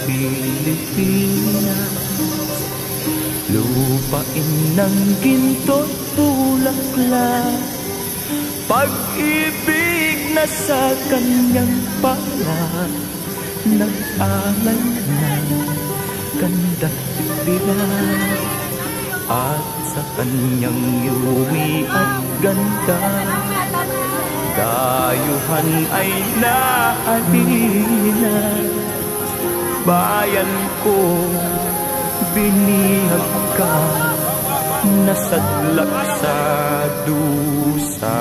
Pilipinas, lupain ng ginto't bulaklak, pag-ibig na sa kanyang pala, nag-alay ng ganda't dilag, at sa kanyang yumi at ganda, dayuhan ay naalila. Bayan ko, binihag ka, nasadlak sa dusa.